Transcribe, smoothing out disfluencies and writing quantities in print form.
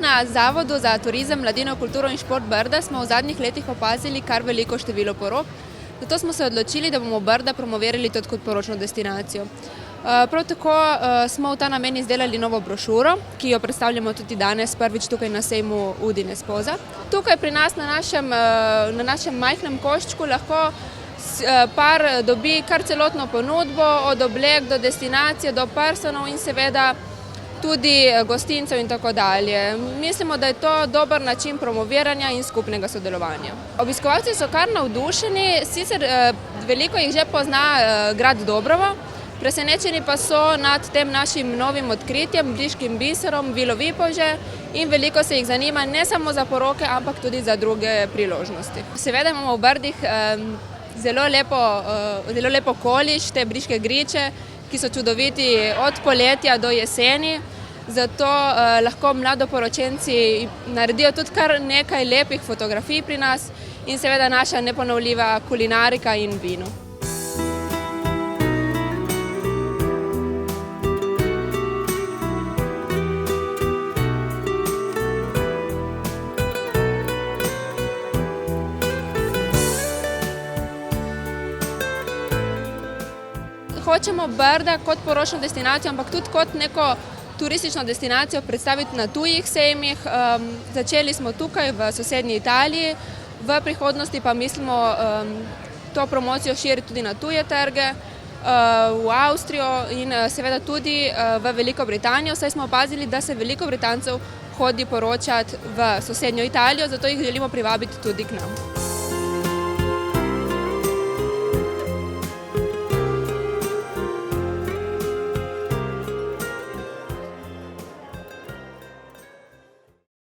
na Zavodu za turizem, mladino, kulturo in šport Brda smo v zadnjih letih opazili kar veliko število porok, zato smo se odločili, da bomo Brda promovirali tudi kot poročno destinacijo. Prav tako smo v ta namen izdelali novo brošuro, ki jo predstavljamo tudi danes prvič tukaj na sejmu Udine Spoza. Tukaj pri nas na našem majhnem koščku lahko par dobi kar celotno ponudbo, od oblek do destinacije, do personov in seveda tudi gostincev in tako dalje. Mislimo, da je to dober način promoviranja in skupnega sodelovanja. Obiskovalci so kar navdušeni, sicer veliko jih že pozna grad Dobrovo, presenečeni pa so nad tem našim novim odkritjem, briškim biserom, Vilo Vipavže, in veliko se jih zanima ne samo za poroke, ampak tudi za druge priložnosti. Seveda imamo v Brdih zelo lepo koliš, te briške griče, ki so čudoviti od poletja do jeseni, zato lahko mladoporočenci naredijo tudi kar nekaj lepih fotografij pri nas in seveda naša neponovljiva kulinarika in vino. Hočemo Brda kot poročno destinacijo, ampak tudi kot neko turistično destinacijo predstaviti na tujih sejmih. Začeli smo tukaj v sosednji Italiji, v prihodnosti pa mislimo to promocijo širiti tudi na tuje trge, v Avstrijo in seveda tudi v Veliko Britanijo, saj smo opazili, da se veliko Britancev hodi poročati v sosednjo Italijo, zato jih želimo privabiti tudi k nam.